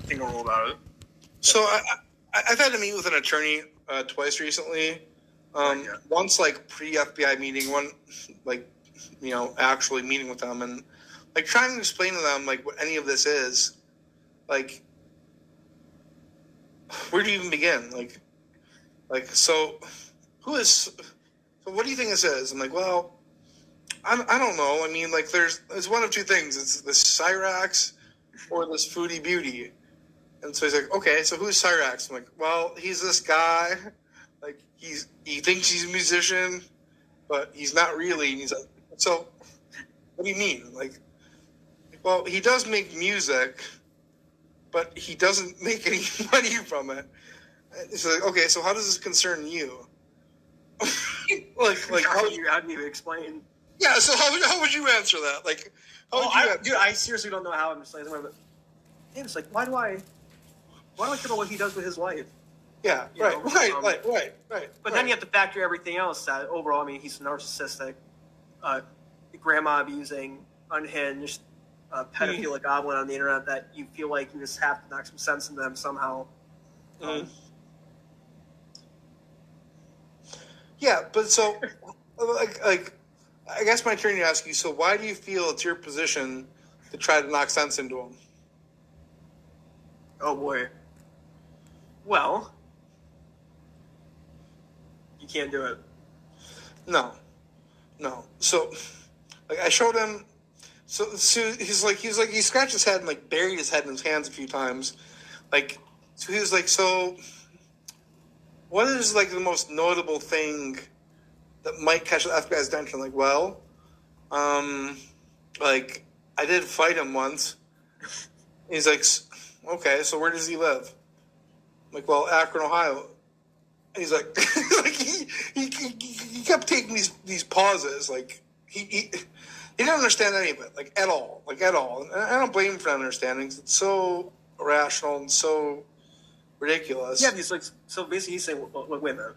single rule about it. So I've had to meet with an attorney twice recently. Once like pre-FBI meeting, one like actually meeting with them and like trying to explain to them like what any of this is. Like, where do you even begin? Like so what do you think this is? I'm like, well, I don't know. I mean, like it's one of two things. It's this Cyraxx or this FOODIE BEAUTY. And so he's like, okay, so who's Cyraxx? I'm like, well, he's this guy. Like, he thinks he's a musician, but he's not really. And he's like, so what do you mean? Like, well, he does make music, but he doesn't make any money from it. It's like, okay, so how does this concern you? like how do you explain? Yeah, so how would you answer that? Like, dude, I seriously don't know how I'm just like, it's like, why do I care about what he does with his life? Yeah, right. But then you have to factor everything else. That overall, I mean, he's narcissistic, grandma abusing, unhinged, pedophilic goblin on the internet that you feel like you just have to knock some sense into them somehow. Yeah, but so, like, I guess my turn to ask you. So, why do you feel it's your position to try to knock sense into him? Oh boy. Well, you can't do it. No. So, like, I showed him. So he's like, he scratched his head and like buried his head in his hands a few times. Like, so he was like, so, what is like the most notable thing that might catch the FBI's attention? Like, well, like, I did fight him once. He's like, okay, so where does he live? I'm like, well, Akron, Ohio. And he's like, like he kept taking these pauses, like he didn't understand any of it, like at all. And I don't blame him for not understanding. It's so irrational and so ridiculous. Yeah, he's like, so basically he's saying, wait a minute.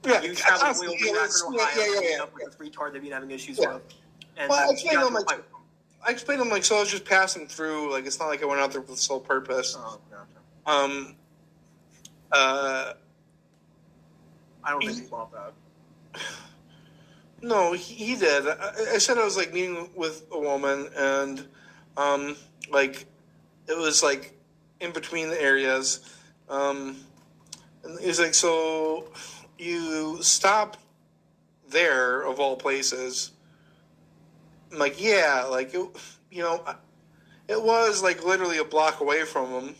Yeah, you travel way over to Akron, Ohio, with this retard that you've been having issues with. And well, I explained to him, like, so I was just passing through, like, it's not like I went out there for the sole purpose. Oh, gotcha. I don't think he bought that. No, he did. I said I was, like, meeting with a woman, and, like, it was, like, in between the areas. And he was like, so you stop there, of all places. I'm like, yeah, like, it was, like, literally a block away from him.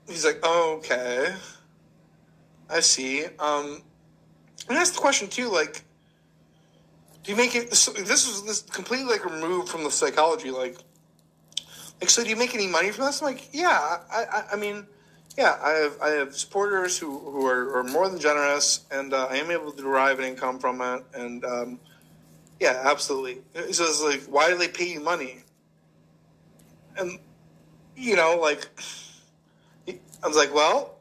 He's like, oh, okay. I see. And that's the question, too, like, do you make it, so this completely, like, removed from the psychology, like, so do you make any money from this? I'm like, yeah, I mean, yeah, I have supporters who are more than generous, and I am able to derive an income from it, and, yeah, absolutely. He says, like, why do they pay you money? And, like, I was like, well,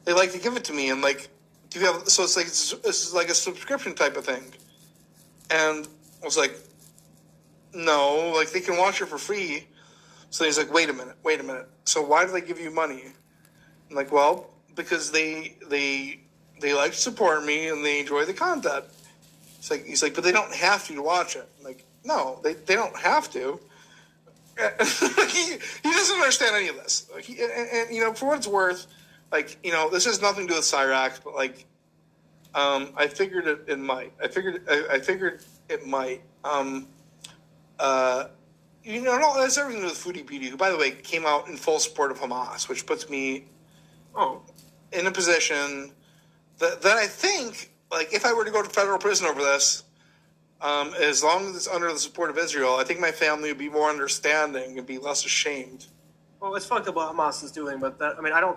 they like to give it to me, and, like, do you have, so it's like a subscription type of thing. And I was like, no, like, they can watch it for free. So he's like, wait a minute. So why do they give you money? I'm like, well, because they like to support me and they enjoy the content. He's like, but they don't have to watch it. I'm like, no, they don't have to. he doesn't understand any of this. And for what it's worth, like, this has nothing to do with Cyraxx, but like, I figured it might. I figured it might. It has everything to do with FOODIE BEAUTY, who, by the way, came out in full support of Hamas, which puts me in a position that I think, like, if I were to go to federal prison over this, as long as it's under the support of Israel, I think my family would be more understanding and be less ashamed. Well, it's fucked up what Hamas is doing, but that, I mean, I don't